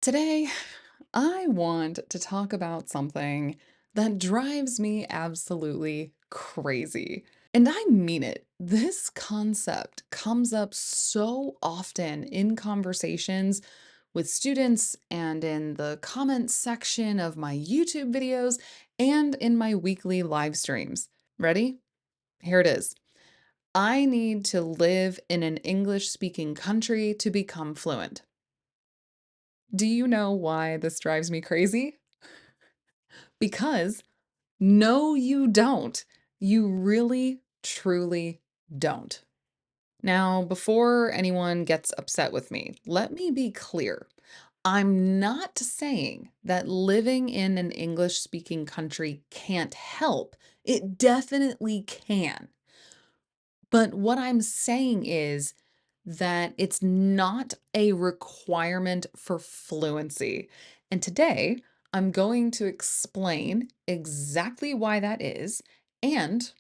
Today, I want to talk about something that drives me absolutely crazy. And I mean it. This concept comes up so often in conversations with students and in the comments section of my YouTube videos and in my weekly live streams. Ready? Here it is. I need to live in an English speaking country to become fluent. Do you know why this drives me crazy? Because no, you don't. You really, truly don't. Now, before anyone gets upset with me, let me be clear. I'm not saying that living in an English speaking country can't help. It definitely can. But what I'm saying is that it's not a requirement for fluency. And today, I'm going to explain exactly why that is, and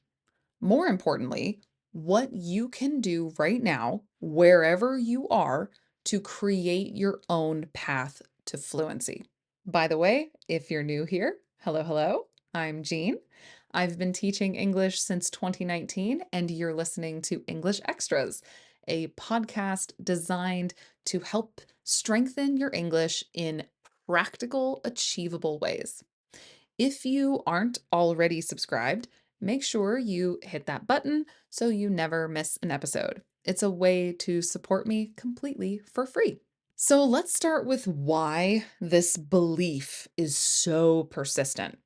more importantly, what you can do right now, wherever you are, to create your own path to fluency. By the way, if you're new here, hello, hello, I'm Jean. I've been teaching English since 2019, and you're listening to English Extras, a podcast designed to help strengthen your English in practical, achievable ways. If you aren't already subscribed, make sure you hit that button so you never miss an episode. It's a way to support me completely for free. So let's start with why this belief is so persistent.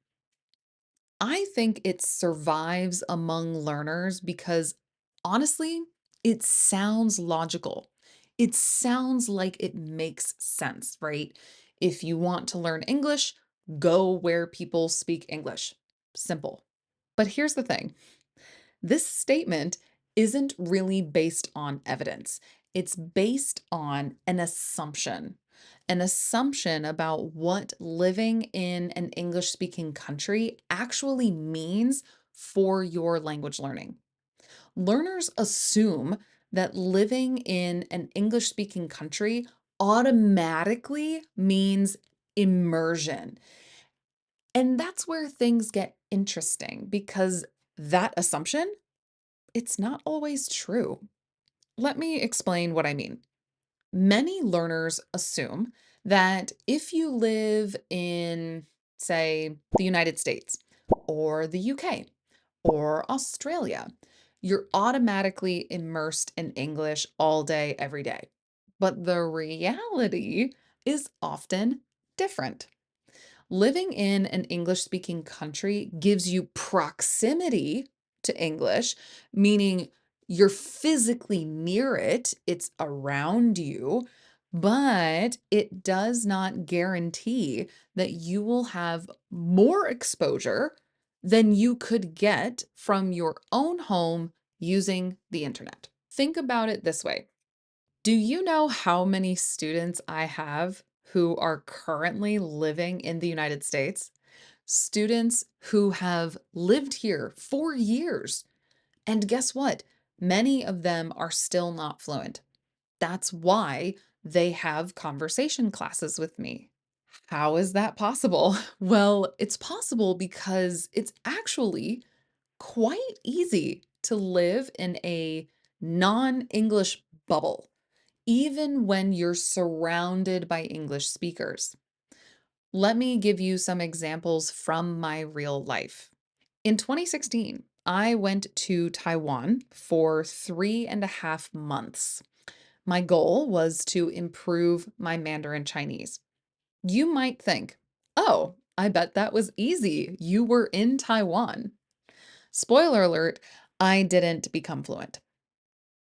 I think it survives among learners because honestly, it sounds logical. It sounds like it makes sense, right? If you want to learn English, go where people speak English. Simple. But here's the thing. This statement isn't really based on evidence. It's based on an assumption about what living in an English speaking country actually means for your language learning. Learners assume that living in an English speaking country automatically means immersion. And that's where things get interesting because that assumption it's not always true. Let me explain what I mean. Many learners assume that if you live in, say, the United States or the UK or Australia, you're automatically immersed in English all day, every day. But the reality is often different. Living in an English speaking country gives you proximity to English, meaning you're physically near it, it's around you, but it does not guarantee that you will have more exposure than you could get from your own home using the internet. Think about it this way. Do you know how many students I have who are currently living in the United States? Students who have lived here for years. And guess what? Many of them are still not fluent. That's why they have conversation classes with me. How is that possible? Well, it's possible because it's actually quite easy to live in a non English bubble even when you're surrounded by English speakers. Let me give you some examples from my real life. In 2016, I went to Taiwan for 3.5 months. My goal was to improve my Mandarin Chinese. You might think, oh, I bet that was easy. You were in Taiwan. Spoiler alert, I didn't become fluent.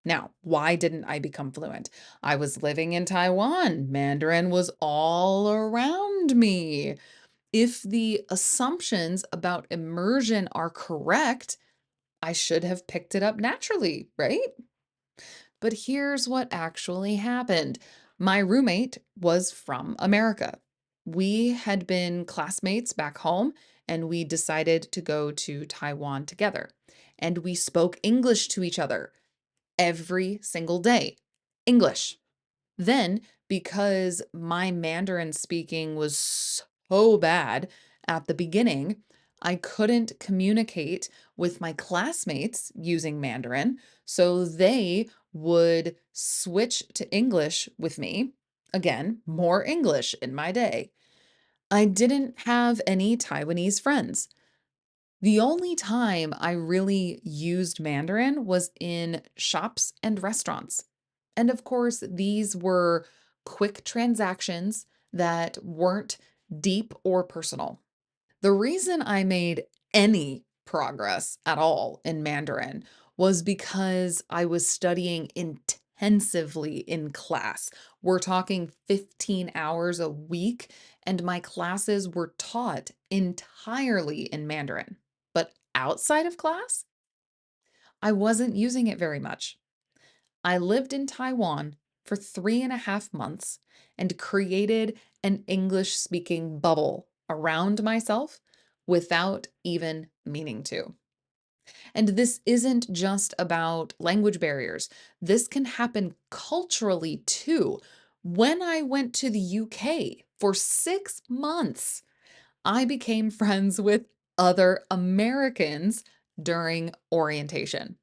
Now, why didn't I become fluent? I was living in Taiwan. Mandarin was all around me. If the assumptions about immersion are correct, I should have picked it up naturally, right? But here's what actually happened. My roommate was from America. We had been classmates back home, and we decided to go to Taiwan together. And we spoke English to each other every single day. English. Then, because my Mandarin speaking was so bad at the beginning, I couldn't communicate with my classmates using Mandarin, so they would switch to English with me. Again, more English in my day. I didn't have any Taiwanese friends. The only time I really used Mandarin was in shops and restaurants. And of course, these were quick transactions that weren't deep or personal. The reason I made any progress at all in Mandarin was because I was studying intensively in class. We're talking 15 hours a week, and my classes were taught entirely in Mandarin. But outside of class, I wasn't using it very much. I lived in Taiwan for 3.5 months and created an English speaking bubble around myself without even meaning to. And this isn't just about language barriers, this can happen culturally too. When I went to the UK for 6 months, I became friends with other Americans during orientation.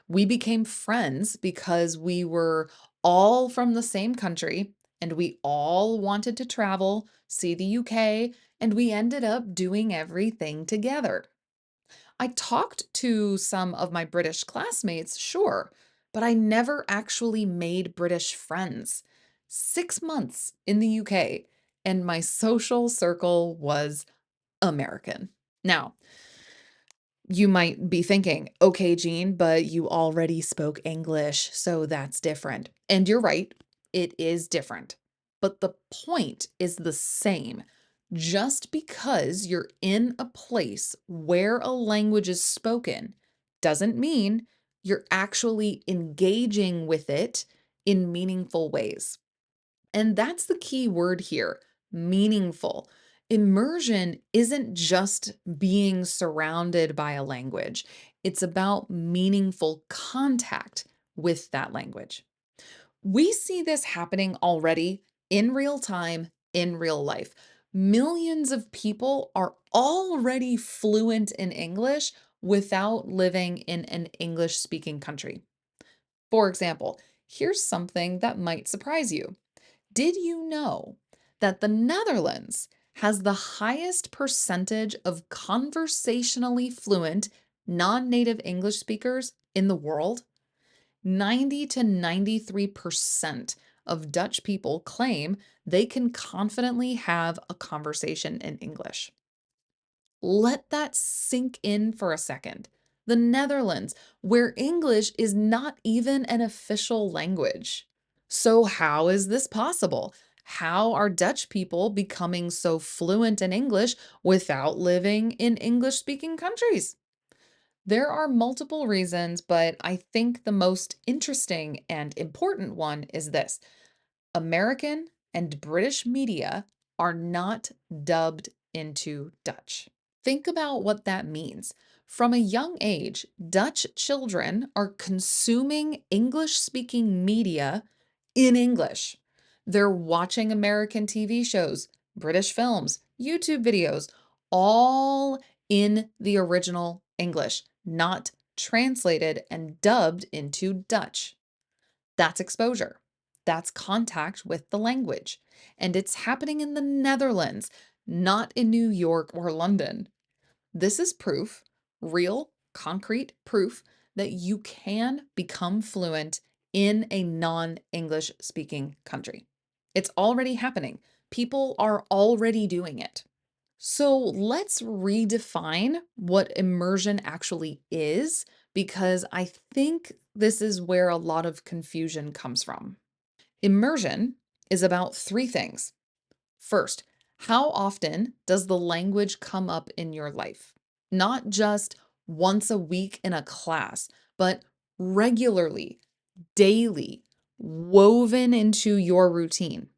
We became friends because we were all from the same country and we all wanted to travel, see the UK, and we ended up doing everything together. I talked to some of my British classmates, sure, but I never actually made British friends. 6 months in the UK, and my social circle was American. Now, you might be thinking, okay, Jean, but you already spoke English, so that's different. And you're right, it is different. But the point is the same. Just because you're in a place where a language is spoken doesn't mean you're actually engaging with it in meaningful ways. And that's the key word here, meaningful. Immersion isn't just being surrounded by a language, it's about meaningful contact with that language. We see this happening already in real time, in real life. Millions of people are already fluent in English without living in an English speaking country. For example, here's something that might surprise you. Did you know that the Netherlands has the highest percentage of conversationally fluent non-native English speakers in the world? 90 to 93% of Dutch people claim they can confidently have a conversation in English. Let that sink in for a second. The Netherlands, where English is not even an official language. So, how is this possible? How are Dutch people becoming so fluent in English without living in English speaking countries? There are multiple reasons, but I think the most interesting and important one is this: American and British media are not dubbed into Dutch. Think about what that means. From a young age, Dutch children are consuming English speaking media in English. They're watching American TV shows, British films, YouTube videos, all in the original English, not translated and dubbed into Dutch. That's exposure. That's contact with the language. And it's happening in the Netherlands, not in New York or London. This is proof, real, concrete proof, that you can become fluent in a non English speaking country. It's already happening. People are already doing it. So let's redefine what immersion actually is, because I think this is where a lot of confusion comes from. Immersion is about three things. First, how often does the language come up in your life? Not just once a week in a class, but regularly, daily, woven into your routine.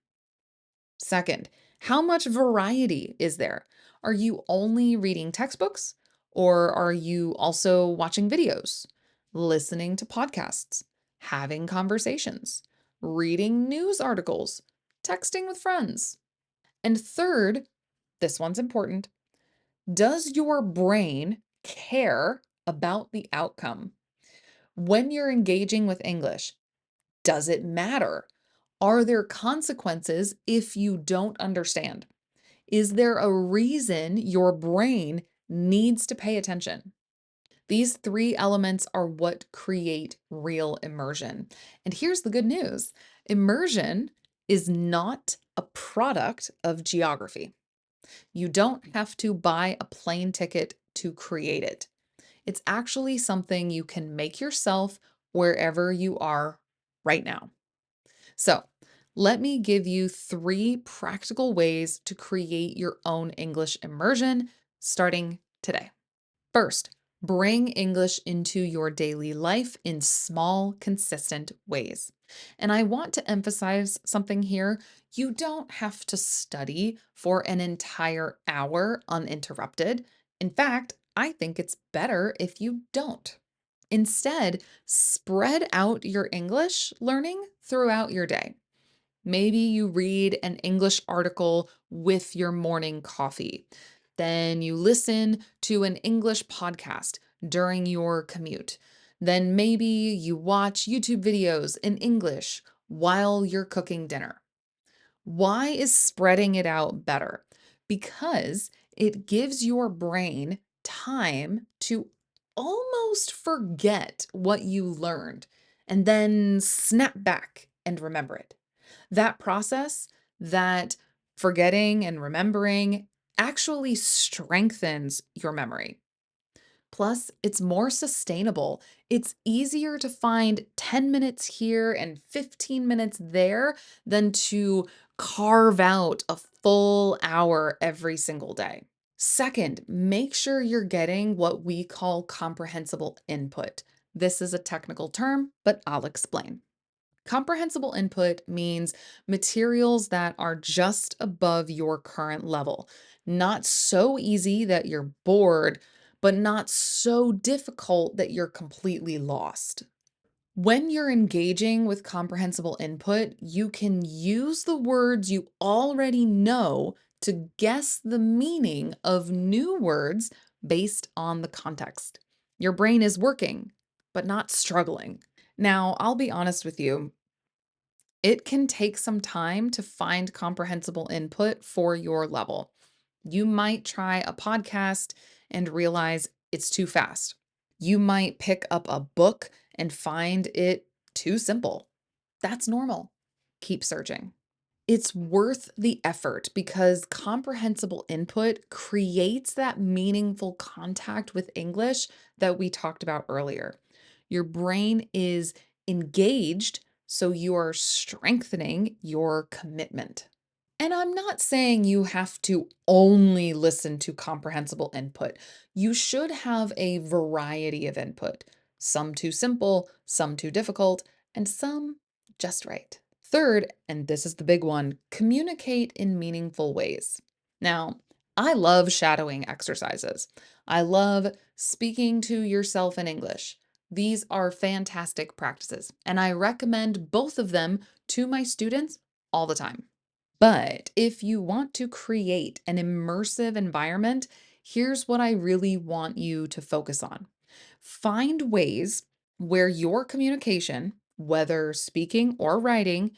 Second, how much variety is there? Are you only reading textbooks, or are you also watching videos, listening to podcasts, having conversations, reading news articles, texting with friends. And third, this one's important. Does your brain care about the outcome? When you're engaging with English, does it matter? Are there consequences if you don't understand? Is there a reason your brain needs to pay attention? These three elements are what create real immersion. And here's the good news: immersion is not a product of geography. You don't have to buy a plane ticket to create it. It's actually something you can make yourself wherever you are right now. So, let me give you three practical ways to create your own English immersion starting today. First, bring English into your daily life in small, consistent ways. And I want to emphasize something here. You don't have to study for an entire hour uninterrupted. In fact, I think it's better if you don't. Instead, spread out your English learning throughout your day. Maybe you read an English article with your morning coffee. Then you listen to an English podcast during your commute. Then maybe you watch YouTube videos in English while you're cooking dinner. Why is spreading it out better? Because it gives your brain time to almost forget what you learned and then snap back and remember it. That process, that forgetting and remembering, actually strengthens your memory. Plus, it's more sustainable. It's easier to find 10 minutes here and 15 minutes there than to carve out a full hour every single day. Second, make sure you're getting what we call comprehensible input. This is a technical term, but I'll explain. Comprehensible input means materials that are just above your current level, not so easy that you're bored, but not so difficult that you're completely lost. When you're engaging with comprehensible input, you can use the words you already know to guess the meaning of new words based on the context. Your brain is working, but not struggling. Now, I'll be honest with you. It can take some time to find comprehensible input for your level. You might try a podcast and realize it's too fast. You might pick up a book and find it too simple. That's normal. Keep searching. It's worth the effort because comprehensible input creates that meaningful contact with English that we talked about earlier. Your brain is engaged, so you are strengthening your commitment. And I'm not saying you have to only listen to comprehensible input. You should have a variety of input, some too simple, some too difficult, and some just right. Third, and this is the big one, communicate in meaningful ways. Now, I love shadowing exercises. I love speaking to yourself in English. These are fantastic practices, and I recommend both of them to my students all the time. But if you want to create an immersive environment, here's what I really want you to focus on. Find ways where your communication, whether speaking or writing,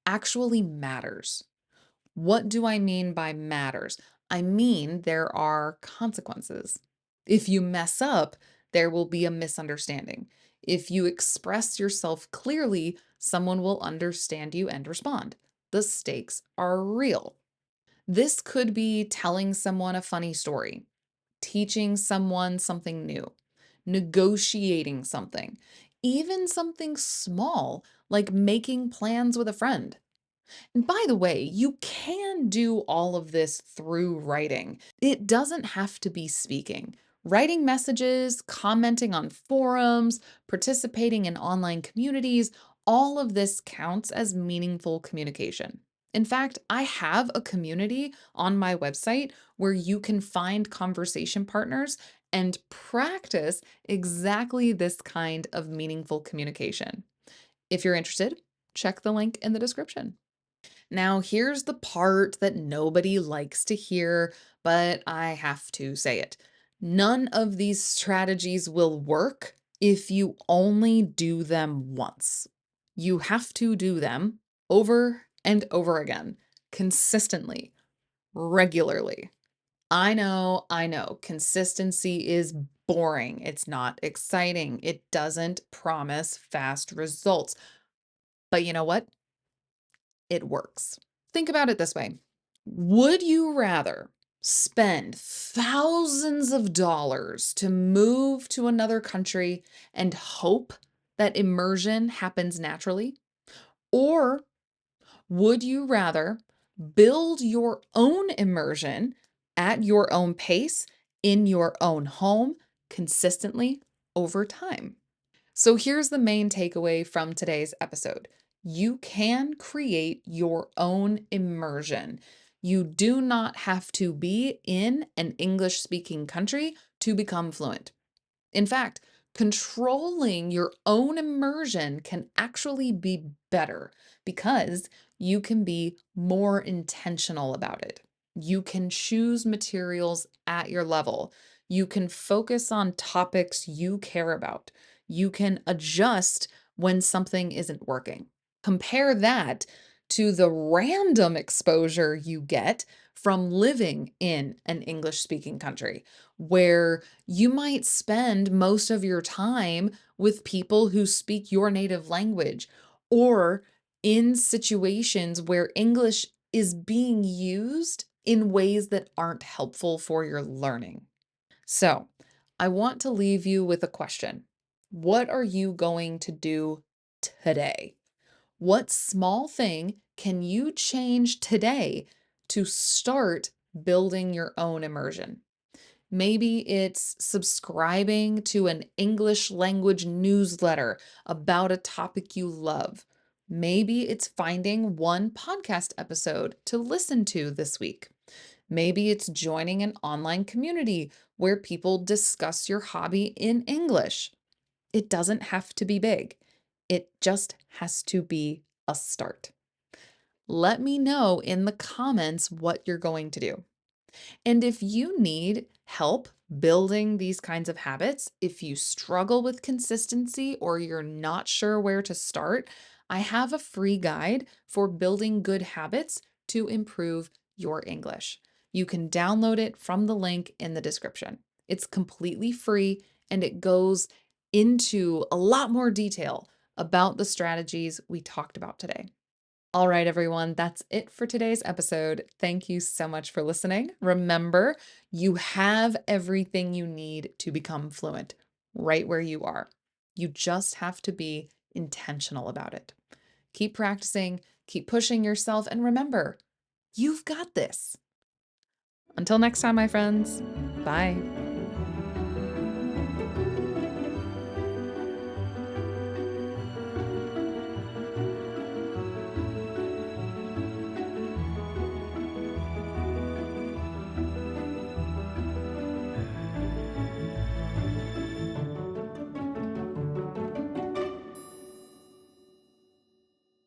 actually matters. What do I mean by matters? I mean there are consequences. If you mess up, there will be a misunderstanding. If you express yourself clearly, someone will understand you and respond. The stakes are real. This could be telling someone a funny story, teaching someone something new, negotiating something, even something small like making plans with a friend. And by the way, you can do all of this through writing. It doesn't have to be speaking. Writing messages, commenting on forums, participating in online communities, all of this counts as meaningful communication. In fact, I have a community on my website where you can find conversation partners and practice exactly this kind of meaningful communication. If you're interested, check the link in the description. Now, here's the part that nobody likes to hear, but I have to say it. None of these strategies will work if you only do them once. You have to do them over and over again, consistently, regularly. I know, consistency is boring. It's not exciting. It doesn't promise fast results. But you know what? It works. Think about it this way. Would you rather spend thousands of dollars to move to another country and hope that immersion happens naturally? Or would you rather build your own immersion at your own pace in your own home consistently over time? So here's the main takeaway from today's episode. You can create your own immersion. You do not have to be in an English speaking country to become fluent. In fact, controlling your own immersion can actually be better because you can be more intentional about it. You can choose materials at your level. You can focus on topics you care about. You can adjust when something isn't working. Compare that to the random exposure you get from living in an English speaking country where you might spend most of your time with people who speak your native language or in situations where English is being used in ways that aren't helpful for your learning. So, I want to leave you with a question. What are you going to do today? What small thing can you change today to start building your own immersion? Maybe it's subscribing to an English language newsletter about a topic you love. Maybe it's finding one podcast episode to listen to this week. Maybe it's joining an online community where people discuss your hobby in English. It doesn't have to be big. It just has to be a start. Let me know in the comments what you're going to do. And if you need help building these kinds of habits, if you struggle with consistency or you're not sure where to start, I have a free guide for building good habits to improve your English. You can download it from the link in the description. It's completely free and it goes into a lot more detail about the strategies we talked about today. All right, everyone, that's it for today's episode. Thank you so much for listening. Remember, you have everything you need to become fluent right where you are. You just have to be intentional about it. Keep practicing, keep pushing yourself, and remember, you've got this. Until next time, my friends, bye.